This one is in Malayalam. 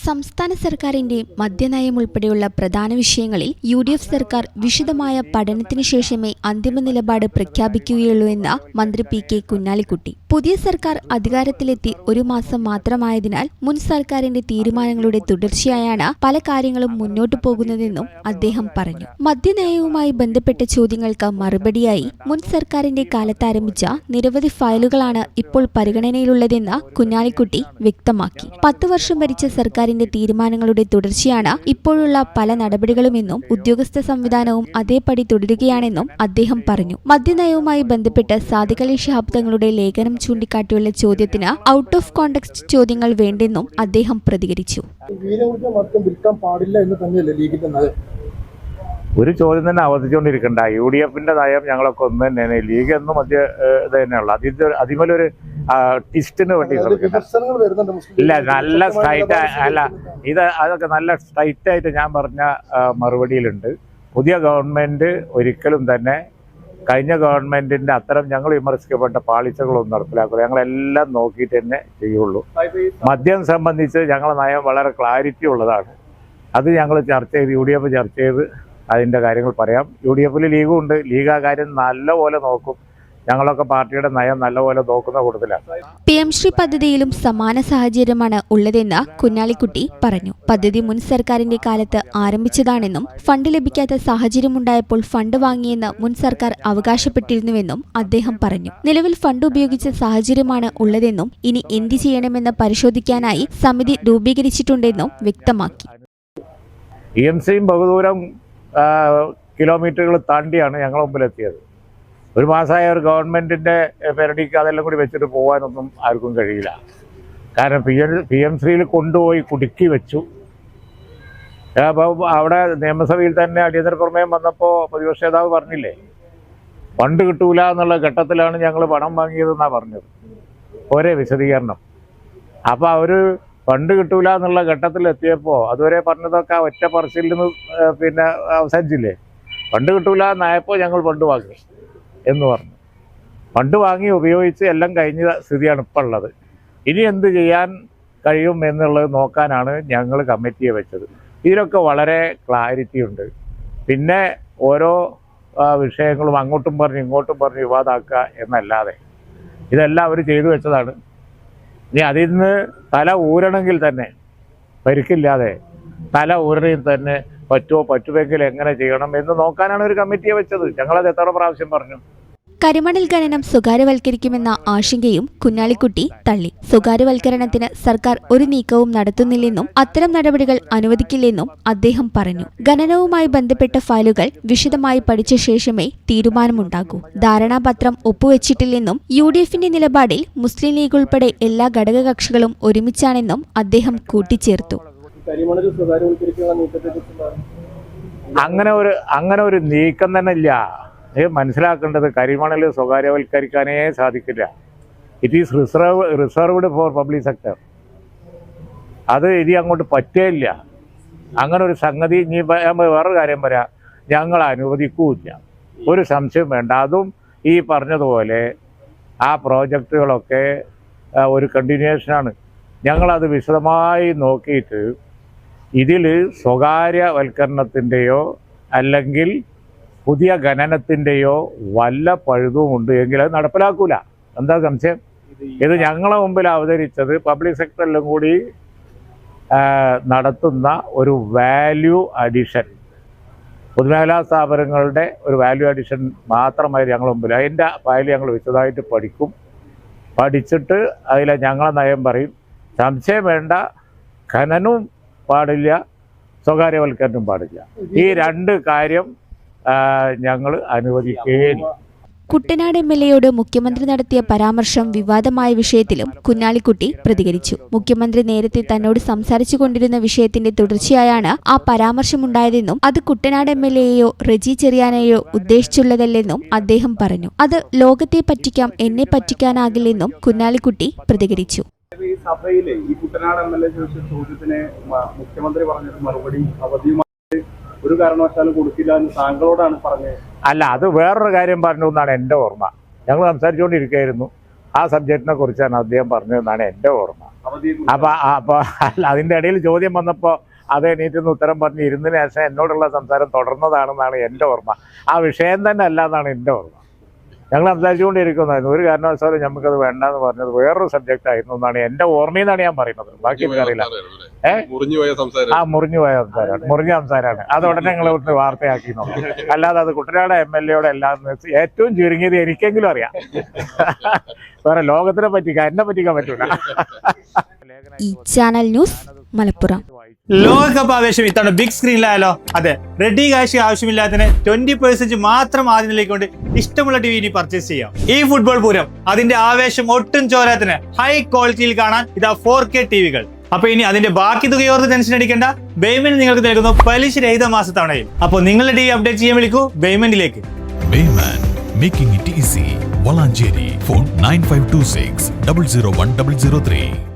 സംസ്ഥാന സർക്കാരിന്റെ മദ്യനയം ഉൾപ്പെടെയുള്ള പ്രധാന വിഷയങ്ങളിൽ UDF സർക്കാർ വിശദമായ പഠനത്തിന് ശേഷമേ അന്തിമ നിലപാട് പ്രഖ്യാപിക്കുകയുള്ളൂ എന്ന് മന്ത്രി PK കുഞ്ഞാലിക്കുട്ടി. പുതിയ സർക്കാർ അധികാരത്തിലെത്തി ഒരു മാസം മാത്രമായതിനാൽ മുൻ സർക്കാരിന്റെ തീരുമാനങ്ങളുടെ തുടർച്ചയായാണ് പല കാര്യങ്ങളും മുന്നോട്ടു പോകുന്നതെന്നും അദ്ദേഹം പറഞ്ഞു. മദ്യനയവുമായി ബന്ധപ്പെട്ട ചോദ്യങ്ങൾക്ക് മറുപടിയായി മുൻ സർക്കാരിന്റെ കാലത്ത് ആരംഭിച്ച നിരവധി ഫയലുകളാണ് ഇപ്പോൾ പരിഗണനയിലുള്ളതെന്ന് കുഞ്ഞാലിക്കുട്ടി വ്യക്തമാക്കി. 10 വർഷം ഭരിച്ച സർക്കാരിന്റെ തീരുമാനങ്ങളുടെ തുടർച്ചയാണ് ഇപ്പോഴുള്ള പല നടപടികളുമെന്നും ഉദ്യോഗസ്ഥ സംവിധാനവും അതേപടി തുടരുകയാണെന്നും അദ്ദേഹം പറഞ്ഞു. മദ്യനയവുമായി ബന്ധപ്പെട്ട് സാദിഖ് അലി ശിഹാബ് തങ്ങളുടെ ലേഖനം ചൂണ്ടിക്കാട്ടിയുള്ള ചോദ്യത്തിന് ഔട്ട് ഓഫ് കോണ്ടെക്സ്റ്റ് ചോദ്യങ്ങൾ വേണ്ടെന്നും അദ്ദേഹം പ്രതികരിച്ചു. ഒരു ചോദ്യം തന്നെ ആവർത്തിച്ചുകൊണ്ടിരിക്കണ്ട. UDFന്റെ നയം ഞങ്ങളൊക്കെ ഒന്ന് തന്നെയാണ്. ലീഗ് എന്നും മധ്യ ഇത് തന്നെയുള്ള അതിമേലൊരു ടിസ്റ്റിന് വേണ്ടി ഇല്ല. നല്ല സ്ട്രൈറ്റ് അല്ല, അതൊക്കെ നല്ല സ്ട്രൈറ്റ് ആയിട്ട് ഞാൻ പറഞ്ഞ മറുപടിയിലുണ്ട്. പുതിയ ഗവൺമെന്റ് ഒരിക്കലും തന്നെ കഴിഞ്ഞ ഗവൺമെന്റിന്റെ അത്തരം ഞങ്ങൾ വിമർശിക്കപ്പെട്ട പാളിച്ചകളൊന്നും നടപ്പിലാക്കില്ല. ഞങ്ങളെല്ലാം നോക്കിയിട്ട് തന്നെ ചെയ്യുള്ളൂ. മദ്യം സംബന്ധിച്ച് ഞങ്ങളുടെ നയം വളരെ ക്ലാരിറ്റി ഉള്ളതാണ്. അത് ഞങ്ങൾ ചർച്ച ചെയ്ത് UDF ചർച്ച ചെയ്ത് അതിൻ്റെ കാര്യങ്ങൾ പറയാം. UDFൽ ലീഗും ഉണ്ട്. ലീഗ് ആ കാര്യം നല്ലപോലെ നോക്കും. ഞങ്ങളൊക്കെ പാർട്ടിയുടെ നയം നല്ലപോലെ നോക്കുന്ന കൂട്ടത്തിലാണ്. PM ശ്രീ പദ്ധതിയിലും സമാന സാഹചര്യമാണ് ഉള്ളതെന്ന് കുഞ്ഞാലിക്കുട്ടി പറഞ്ഞു. പദ്ധതി മുൻ സർക്കാരിന്റെ കാലത്ത് ആരംഭിച്ചതാണെന്നും ഫണ്ട് ലഭിക്കാത്ത സാഹചര്യമുണ്ടായപ്പോൾ ഫണ്ട് വാങ്ങിയെന്ന് മുൻ സർക്കാർ അവകാശപ്പെട്ടിരുന്നുവെന്നും അദ്ദേഹം പറഞ്ഞു. നിലവിൽ ഫണ്ട് ഉപയോഗിച്ച സാഹചര്യമാണ് ഉള്ളതെന്നും ഇനി എന്ത് ചെയ്യണമെന്ന് പരിശോധിക്കാനായി സമിതി രൂപീകരിച്ചിട്ടുണ്ടെന്നും വ്യക്തമാക്കി. EMCയും ബഹുദൂരം കിലോമീറ്ററുകൾ താണ്ടിയാണ് ഞങ്ങളുടെ മുമ്പിലെത്തിയത്. ഒരു മാസമായ ഒരു ഗവൺമെന്റിന്റെ പെരടിക്ക് അതെല്ലാം കൂടി വെച്ചിട്ട് പോകാനൊന്നും ആർക്കും കഴിയില്ല. കാരണം PM3യിൽ കൊണ്ടുപോയി കുടുക്കി വെച്ചു. അപ്പോൾ അവിടെ നിയമസഭയിൽ തന്നെ അടിയന്തര പ്രമേയം വന്നപ്പോൾ പ്രതിപക്ഷ നേതാവ് പറഞ്ഞില്ലേ, ഫണ്ട് കിട്ടൂല എന്നുള്ള ഘട്ടത്തിലാണ് ഞങ്ങൾ പണം വാങ്ങിയതെന്നാണ് പറഞ്ഞത്. ഒരേ വിശദീകരണം. അപ്പോൾ അവർ ഫണ്ട് കിട്ടൂല എന്നുള്ള ഘട്ടത്തിൽ എത്തിയപ്പോൾ അതുവരെ പറഞ്ഞതൊക്കെ ഒറ്റ പറച്ചിൽ നിന്ന് പിന്നെ അവസാനിച്ചില്ലേ. ഫണ്ട് കിട്ടൂല എന്നായപ്പോൾ ഞങ്ങൾ ഫണ്ട് വാങ്ങി എന്ന് പറഞ്ഞു. ഫണ്ട് വാങ്ങി ഉപയോഗിച്ച് എല്ലാം കഴിഞ്ഞ സ്ഥിതിയാണ് ഇപ്പോൾ ഉള്ളത്. ഇനി എന്ത് ചെയ്യാൻ കഴിയും എന്നുള്ളത് നോക്കാനാണ് ഞങ്ങൾ കമ്മിറ്റിയെ വെച്ചത്. ഇതിലൊക്കെ വളരെ ക്ലാരിറ്റി ഉണ്ട്. പിന്നെ ഓരോ വിഷയങ്ങളും അങ്ങോട്ടും പറഞ്ഞ് ഇങ്ങോട്ടും പറഞ്ഞ് വിവാദമാക്കുക എന്നല്ലാതെ ഇതെല്ലാം അവർ ചെയ്തു വെച്ചതാണ്. ഇനി അതിൽ നിന്ന് തല ഊരണമെങ്കിൽ തന്നെ പരിക്കില്ലാതെ തല ഊരണമെങ്കിൽ തന്നെ പറ്റുമെങ്കിൽ എങ്ങനെ ചെയ്യണം എന്ന് നോക്കാനാണ് ഒരു കമ്മിറ്റിയെ വെച്ചത്. ഞങ്ങളത് എത്ര പ്രാവശ്യം പറഞ്ഞു. കരിമണൽ ഖനനം സ്വകാര്യവൽക്കരിക്കുമെന്ന ആശങ്കയും കുഞ്ഞാലിക്കുട്ടി തള്ളി. സ്വകാര്യവൽക്കരണത്തിന് സർക്കാർ ഒരു നീക്കവും നടത്തുന്നില്ലെന്നും അത്തരം നടപടികൾ അനുവദിക്കില്ലെന്നും അദ്ദേഹം പറഞ്ഞു. ഖനനവുമായി ബന്ധപ്പെട്ട ഫയലുകൾ വിശദമായി പഠിച്ച ശേഷമേ തീരുമാനമുണ്ടാകൂ. ധാരണാപത്രം ഒപ്പുവെച്ചിട്ടില്ലെന്നും UDFന്റെ നിലപാടിൽ മുസ്ലിം ലീഗ് ഉൾപ്പെടെ എല്ലാ ഘടകകക്ഷികളും ഒരുമിച്ചാണെന്നും അദ്ദേഹം കൂട്ടിച്ചേർത്തു. അങ്ങനെ ഒരു നീക്കം തന്നെ ഇല്ല. മനസ്സിലാക്കേണ്ടത് കരിമണൽ സ്വകാര്യവൽക്കരിക്കാനേ സാധിക്കില്ല. It is reserved for public sector. അത് ഇനി അങ്ങോട്ട് പറ്റേയില്ല. അങ്ങനെ ഒരു സംഗതി ഇനി വേറൊരു കാര്യം പറയാം, ഞങ്ങൾ അനുവദിക്കൂല്ല. ഒരു സംശയം വേണ്ട. അതും ഈ പറഞ്ഞതുപോലെ ആ പ്രോജക്റ്റുകളൊക്കെ ഒരു കണ്ടിന്യൂഷനാണ്. ഞങ്ങളത് വിശദമായി നോക്കിയിട്ട് ഇതിൽ സ്വകാര്യവൽക്കരണത്തിൻ്റെയോ അല്ലെങ്കിൽ പുതിയ ഖനനത്തിൻ്റെയോ വല്ല പഴുതുമുണ്ട് എങ്കിൽ അത് നടപ്പിലാക്കൂല. എന്താ സംശയം? ഇത് ഞങ്ങളെ മുമ്പിൽ അവതരിച്ചത് പബ്ലിക് സെക്ടറിലും കൂടി നടത്തുന്ന ഒരു വാല്യൂ അഡീഷൻ, പൊതുമേഖലാ സ്ഥാപനങ്ങളുടെ ഒരു വാല്യൂ അഡീഷൻ മാത്രമായി ഞങ്ങളുടെ മുമ്പിൽ. അതിൻ്റെ ഫയൽ ഞങ്ങൾ വിശദമായിട്ട് പഠിച്ചിട്ട് അതിലെ ഞങ്ങളെ നയം പറയും. സംശയം വേണ്ട. ഖനനവും പാടില്ല, സ്വകാര്യവൽക്കരണവും പാടില്ല. ഈ രണ്ട് കാര്യം ഞങ്ങൾ അനുവദിക്കുകയില്ല. കുട്ടനാട് MLAയോട് മുഖ്യമന്ത്രി നടത്തിയ പരാമർശം വിവാദമായ വിഷയത്തിലും കുഞ്ഞാലിക്കുട്ടി പ്രതികരിച്ചു. മുഖ്യമന്ത്രി നേരത്തെ തന്നോട് സംസാരിച്ചു കൊണ്ടിരുന്ന വിഷയത്തിന്റെ തുടർച്ചയായാണ് ആ പരാമർശമുണ്ടായതെന്നും അത് കുട്ടനാട് MLAയെയോ റെജി ചെറിയാനെയോ ഉദ്ദേശിച്ചുള്ളതല്ലെന്നും അദ്ദേഹം പറഞ്ഞു. അത് ലോകത്തെ പറ്റിക്കാം, എന്നെ പറ്റിക്കാനാകില്ലെന്നും കുഞ്ഞാലിക്കുട്ടി പ്രതികരിച്ചു. ഈ സഭയിലെ ഈ കുട്ടനാട് MLA ചോദിച്ച ചോദ്യത്തിന് മുഖ്യമന്ത്രി പറഞ്ഞൊരു മറുപടി അവധിയുമായി ഒരു കാരണവശാലും കൊടുക്കില്ല എന്ന് താങ്കളോടാണ് പറഞ്ഞത്. അല്ല, അത് വേറൊരു കാര്യം പറഞ്ഞു എന്നാണ് എൻ്റെ ഓർമ്മ. ഞങ്ങൾ സംസാരിച്ചുകൊണ്ടിരിക്കുകയായിരുന്നു. ആ സബ്ജക്റ്റിനെ കുറിച്ചാണ് അദ്ദേഹം പറഞ്ഞതെന്നാണ് എൻ്റെ ഓർമ്മ. അപ്പൊ അല്ല, അതിന്റെ ഇടയിൽ ചോദ്യം വന്നപ്പോൾ അത് എണീറ്റെന്ന് ഉത്തരം പറഞ്ഞ് ഇരുന്നതിന് ശേഷം എന്നോടുള്ള സംസാരം തുടർന്നതാണെന്നാണ് എൻ്റെ ഓർമ്മ. ആ വിഷയം തന്നെ അല്ല എന്നാണ് എൻ്റെ ഓർമ്മ. ഞങ്ങൾ സംസാരിച്ചുകൊണ്ടിരിക്കുന്നതായിരുന്നു. ഒരു കാരണവശാലും നമുക്കത് വേണ്ടെന്ന് പറഞ്ഞത് വേറൊരു സബ്ജക്റ്റ് ആയിരുന്നു എന്നാണ് എൻ്റെ ഓർമ്മയെന്നാണ് ഞാൻ പറയുന്നത്. ബാക്കി എനിക്കറിയില്ല. മുറിഞ്ഞു പോയ സംസാരമാണ്, മുറിഞ്ഞ സംസാരമാണ്. അത് ഉടനെ ഞങ്ങൾ ഇവിടുന്ന് വാർത്തയാക്കി നോക്കാം. അല്ലാതെ അത് കുട്ടനാട് MLA എല്ലാം ഏറ്റവും ചുരുങ്ങിയത് എനിക്കെങ്കിലും അറിയാം. വേറെ ലോകത്തിനെ പറ്റിക്കാൻ എന്നെ പറ്റിക്കാൻ പറ്റൂല. ഈ ചാനൽ ന്യൂസ് മലപ്പുറം. ലോകകപ്പ് ആവേശം ഇത്തവണ ബിഗ് സ്ക്രീനിലായാലോ? അതെ, റെഡി കാശ് ആവശ്യമില്ലാത്തതിന് 20% മാത്രം ആദ്യം നിലയ്ക്കൊണ്ട് ഇഷ്ടമുള്ള TV ഇനി പർച്ചേസ് ചെയ്യാം. ഈ ഫുട്ബോൾ പൂരം അതിന്റെ ആവേശം ഒട്ടും ചോരാത്തിന് ഹൈ ക്വാളിറ്റിയിൽ കാണാൻ ഇതാ 4K TVകൾ. അപ്പൊ ഇനി അതിന്റെ ബാക്കി തുകയോർത്ത് ടെൻഷൻ അടിക്കേണ്ട. ബേയ്മെന്റ് നിങ്ങൾക്ക് നൽകുന്നു പലിശ രഹിത മാസത്തവണയിൽ. അപ്പോൾ നിങ്ങളുടെ TV അപ്ഡേറ്റ് ചെയ്യാൻ വിളിക്കൂ ബേയ്മെന്റിലേക്ക്. Making it easy. Valancheri. Phone 9526 001 003.